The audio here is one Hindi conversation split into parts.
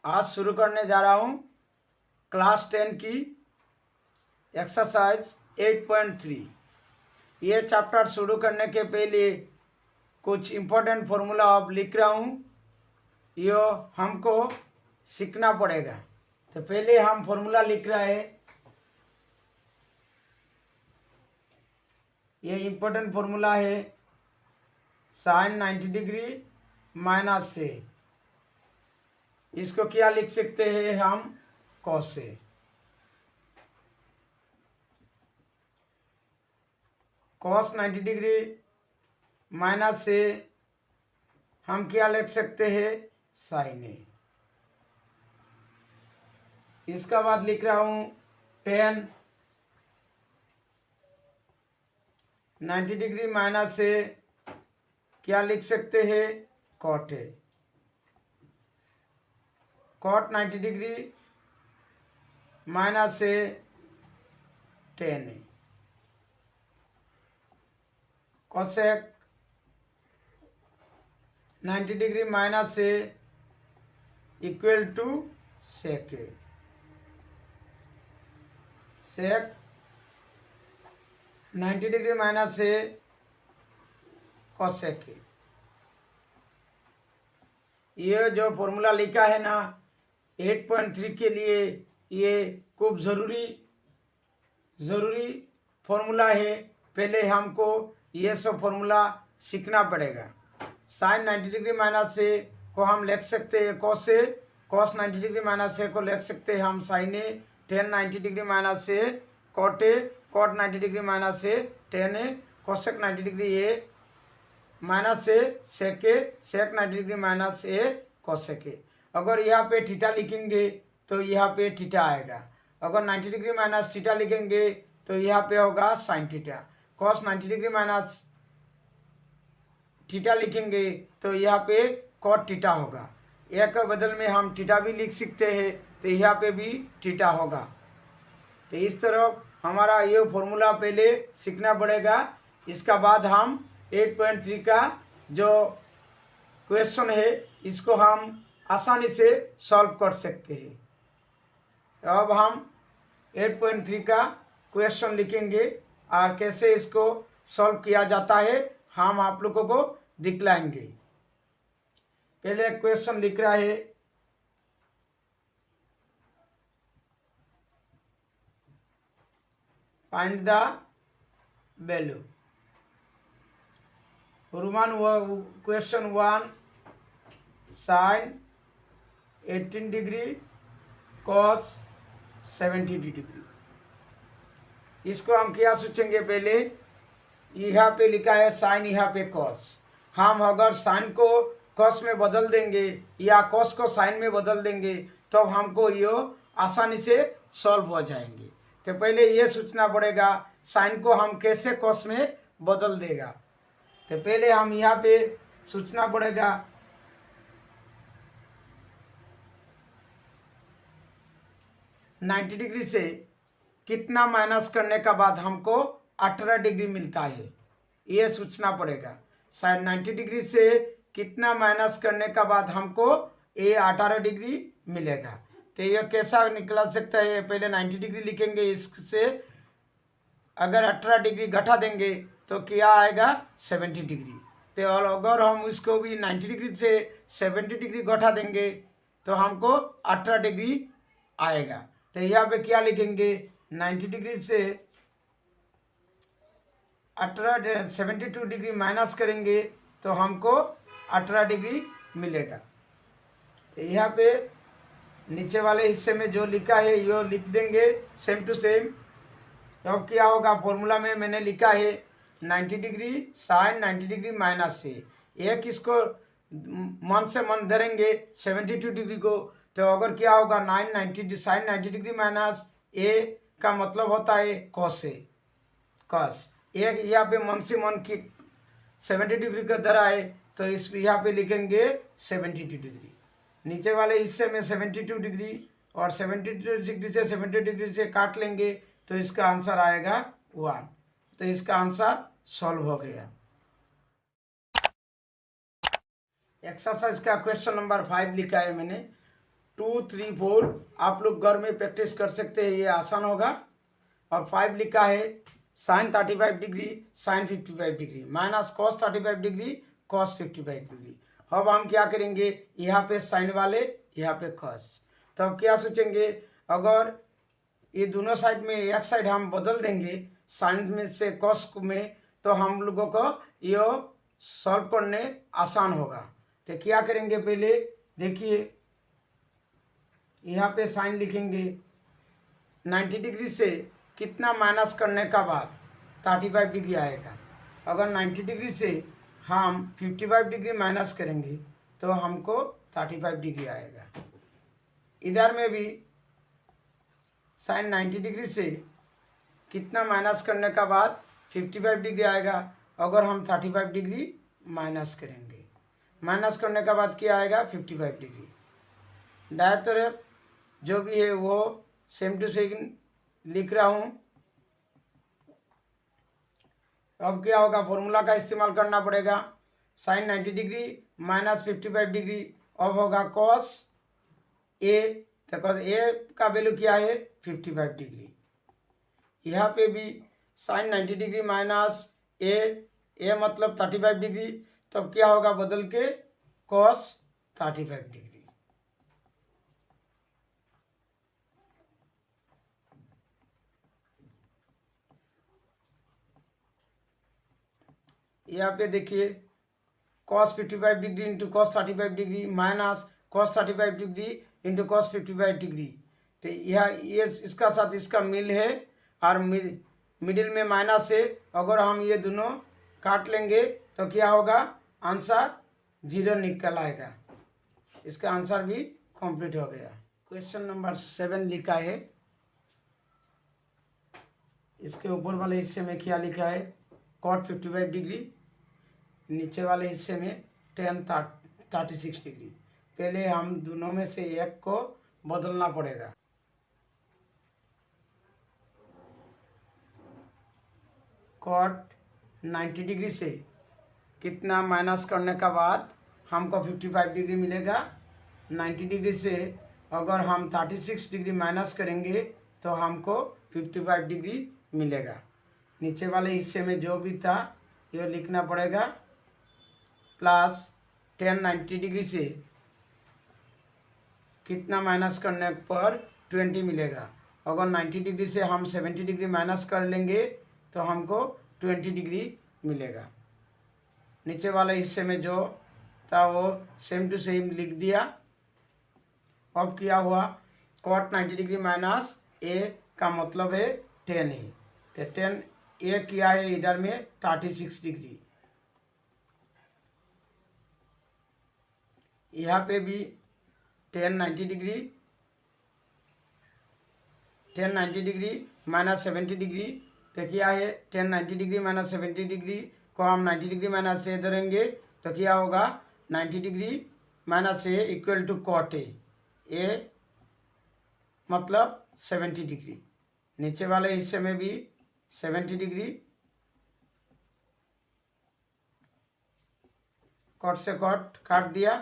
आज शुरू करने जा रहा हूँ क्लास 10 की एक्सरसाइज 8.3। ये चैप्टर शुरू करने के पहले कुछ इम्पोर्टेंट फॉर्मूला अब लिख रहा हूँ, ये हमको सीखना पड़ेगा। तो पहले हम फॉर्मूला लिख रहे हैं। ये इम्पोर्टेंट फॉर्मूला है साइन 90 डिग्री माइनस से। इसको क्या लिख सकते हैं हम, कॉस से। कॉस 90 डिग्री माइनस से हम क्या लिख सकते हैं, साइन ए। इसका बाद लिख रहा हूं टेन 90 डिग्री माइनस से क्या लिख सकते हैं, cot A. Cot 90 degree minus से tan A. Cosec 90 degree minus से equal to sec A. Sec 90 degree minus से कोसेक ए। ये जो फॉर्मूला लिखा है ना 8.3 के लिए, ये खूब ज़रूरी फॉर्मूला है। पहले हमको ये सब फॉर्मूला सीखना पड़ेगा। साइन 90 डिग्री माइनस से को हम लिख सकते हैं कॉस से। कॉस 90 डिग्री माइनस से को लिख सकते हैं हम sin A. Tan 90 degree minus से cot A. Cot 90 degree minus से tan A. Cosec 90 degree A minus से sec A. Sec 90 degree minus A cosec A. अगर यहाँ पे थीटा लिखेंगे तो यहाँ पे थीटा आएगा। अगर 90 डिग्री माइनस थीटा लिखेंगे तो यहाँ पे होगा sine theta. Cos 90 degree minus theta लिखेंगे तो यहाँ पे कॉट थीटा होगा। एक के बदल में हम थीटा भी लिख सकते हैं, तो यहाँ पे भी थीटा होगा। तो इस तरह हमारा ये फॉर्मूला पहले सीखना पड़ेगा। इसका बाद हम 8.3 का जो क्वेश्चन है इसको हम आसानी से सॉल्व कर सकते हैं। अब हम 8.3 का क्वेश्चन लिखेंगे और कैसे इसको सॉल्व किया जाता है हम आप लोगों को दिखलाएंगे। पहले क्वेश्चन लिख रहा है, find the value. Roman question 1 sin 18 degree cos 70 degree. इसको हम क्या सोचेंगे, पहले यहाँ पे लिखा है साइन, यहाँ पे कॉस। हम अगर साइन को कॉस में बदल देंगे या कॉस को साइन में बदल देंगे तो हमको ये आसानी से सॉल्व हो जाएंगे। तो पहले ये सोचना पड़ेगा साइन को हम कैसे कॉस में बदल देगा। तो पहले हम यहाँ पे सोचना पड़ेगा 90 डिग्री से कितना माइनस करने का बाद हमको 18 डिग्री मिलता है, ये सोचना पड़ेगा। साइन 90 डिग्री से कितना माइनस करने का बाद हमको ये 18 डिग्री मिलेगा। तो ये कैसा निकला सकता है, पहले 90 डिग्री लिखेंगे, इससे अगर 18 डिग्री घटा देंगे तो क्या आएगा, 70 डिग्री। तो अगर हम इसको भी 90 डिग्री से 70 डिग्री घटा देंगे तो हमको 18 डिग्री आएगा। तो यहाँ पे क्या लिखेंगे, 90 डिग्री से 72 डिग्री माइनस करेंगे तो हमको 18 डिग्री मिलेगा। तो यहाँ पे नीचे वाले हिस्से में जो लिखा है ये लिख देंगे सेम टू सेम। तो अब क्या होगा, फॉर्मूला में मैंने लिखा है 90 डिग्री साइन 90 डिग्री माइनस से। एक इसको मन से मन धरेंगे 72 डिग्री को, तो अगर क्या होगा साइन 90 डिग्री माइनस ए का मतलब होता है कॉस से। कॉस एक यहाँ पे मन से मन की 70 डिग्री का धरा है तो इस यहाँ पे लिखेंगे 72 डिग्री। नीचे वाले हिस्से में 72 डिग्री और 72 डिग्री से 70 डिग्री से काट लेंगे तो इसका आंसर आएगा 1। तो इसका आंसर सॉल्व हो गया। एक्सरसाइज का क्वेश्चन नंबर 5 लिखा है मैंने। 2, 3, 4 आप लोग घर में प्रैक्टिस कर सकते हैं, ये आसान होगा। और 5 लिखा है sin 35 degree sin 55 degree minus cos 35 degree cos 55 degree. अब हम क्या करेंगे, यहाँ पे साइन वाले यहाँ पे कॉस, तो अब क्या सोचेंगे, अगर ये दोनों साइड में एक साइड हम बदल देंगे साइन में से कॉस में, तो हम लोगों को ये सॉल्व करने आसान होगा। तो क्या करेंगे, पहले देखिए यहाँ पे साइन लिखेंगे 90 डिग्री से कितना माइनस करने का बाद 35 डिग्री आएगा। अगर 90 डिग्री से हम 55 डिग्री माइनस करेंगे तो हमको 35 डिग्री आएगा। इधर में भी साइन 90 डिग्री से कितना माइनस करने का बाद 55 डिग्री आएगा। अगर हम 35 डिग्री माइनस करेंगे, माइनस करने का बाद क्या आएगा 55 डिग्री। दाएं तरफ जो भी है वो सेम टू सेम लिख रहा हूँ। अब क्या होगा, फॉर्मूला का इस्तेमाल करना पड़ेगा। साइन 90 डिग्री माइनस 55 डिग्री, अब होगा कॉस ए, तो कॉस ए का वैल्यू क्या है 55 डिग्री। यहाँ पे भी साइन 90 डिग्री माइनस ए मतलब 35 डिग्री, तब क्या होगा बदल के कॉस 35 डिग्री। यहाँ पे देखिए cos 55 degree into cos 35 degree minus cos 35 degree into cos 55 degree. तो यह ये इसका साथ इसका मिल है और मिडिल में माइनस है। अगर हम ये दोनों काट लेंगे तो क्या होगा, आंसर 0 निकल आएगा। इसका आंसर भी कंप्लीट हो गया। क्वेश्चन नंबर 7 लिखा है, इसके ऊपर वाले हिस्से में क्या लिखा है cot 55 डिग्री, नीचे वाले हिस्से में tan 36 डिग्री। पहले हम दोनों में से एक को बदलना पड़ेगा। cot 90 डिग्री से कितना माइनस करने का बाद हमको 55 डिग्री मिलेगा। 90 डिग्री से अगर हम 36 डिग्री माइनस करेंगे तो हमको 55 डिग्री मिलेगा। नीचे वाले हिस्से में जो भी था ये लिखना पड़ेगा, प्लस tan 90 डिग्री से कितना माइनस करने पर 20 मिलेगा। अगर 90 डिग्री से हम 70 डिग्री माइनस कर लेंगे तो हमको 20 डिग्री मिलेगा। नीचे वाले हिस्से में जो था वो सेम टू सेम लिख दिया। अब क्या हुआ, cot 90 डिग्री माइनस ए का मतलब है 10 है, तो 10 ए किया है इधर में 36 डिग्री। यहाँ पे भी tan 90 डिग्री माइनस 70 डिग्री, तो क्या है tan 90 डिग्री माइनस 70 डिग्री को हम 90 डिग्री माइनस से धरेंगे तो क्या होगा 90 degree minus A equal to cot A मतलब 70 डिग्री। नीचे वाले हिस्से में भी 70 डिग्री, कॉट से कॉट काट दिया,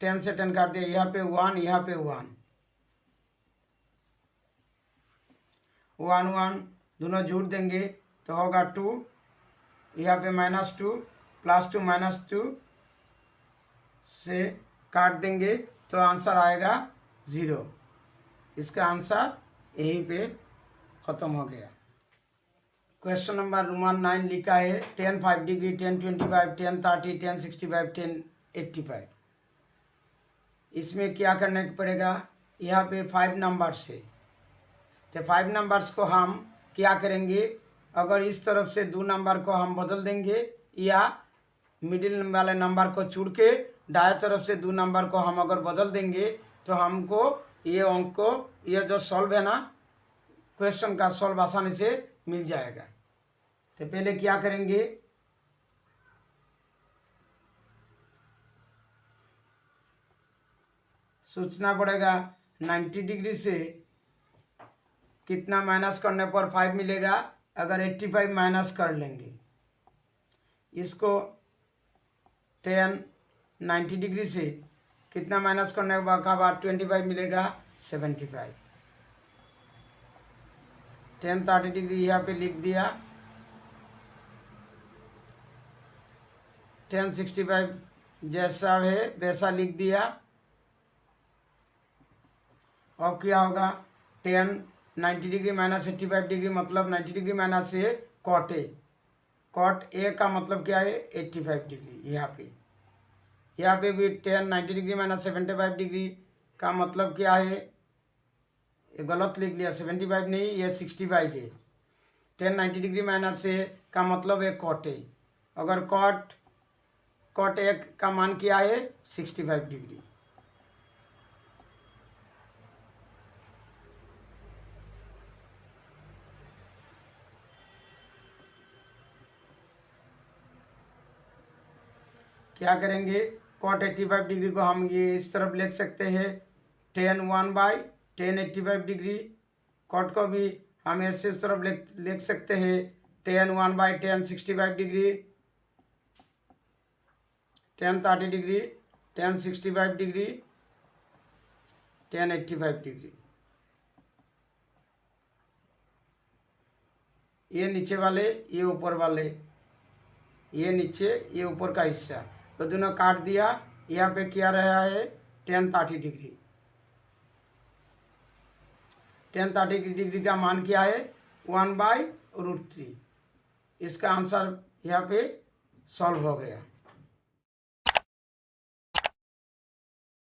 10 से 10 काट दिया, यहाँ पे 1 यहाँ पे 1 दोनों जोड़ देंगे तो होगा 2, यहाँ पे -2 +2 -2 से काट देंगे तो आंसर आएगा 0। इसका आंसर यहीं पे ख़त्म हो गया। क्वेश्चन नंबर 9 लिखा है tan 5 degree tan 25 tan 30 tan 65 tan 85। इसमें क्या करने पड़ेगा, यहाँ पे 5 नंबर्स है, तो 5 नंबर्स को हम क्या करेंगे, अगर इस तरफ से 2 नंबर को हम बदल देंगे या मिडिल वाले नंबर को छोड़ के दाएं तरफ से 2 नंबर को हम अगर बदल देंगे तो हमको ये अंक को ये जो सॉल्व है ना क्वेश्चन का सॉल्व आसानी से मिल जाएगा। तो पहले क्या करेंगे, सोचना पड़ेगा 90 डिग्री से कितना माइनस करने पर 5 मिलेगा। अगर 85 माइनस कर लेंगे, इसको tan 90 डिग्री से कितना माइनस करने के बाद 25 मिलेगा 75। tan 30 डिग्री यहाँ पे लिख दिया। tan 65 जैसा है वैसा लिख दिया। अब क्या होगा, tan 90 डिग्री माइनस 85 डिग्री मतलब 90 डिग्री माइनस से कॉट ए। कॉट ए का मतलब क्या है 85 डिग्री। यहाँ पे भी tan 90 डिग्री माइनस 75 डिग्री का मतलब क्या है, ये गलत लिख लिया, 75 नहीं ये 65 है। tan 90 डिग्री माइनस से का मतलब है कॉट ए। अगर कॉट ए का मान क्या है 65 डिग्री। क्या करेंगे, कॉट 85 डिग्री को हम ये इस तरफ लिख सकते हैं tan 1/tan 85 डिग्री। कॉट को भी हम ऐसे इस तरफ लिख सकते हैं tan 1/tan 65 degree. tan 30 degree, tan 65 degree, tan 85 degree. ये नीचे वाले, ये ऊपर वाले, ये नीचे ये ऊपर का हिस्सा तो दोनों काट दिया। यहाँ पे क्या रहा है tan 30 डिग्री। tan 30 डिग्री का मान क्या है 1/√3। इसका आंसर यहाँ पे सॉल्व हो गया।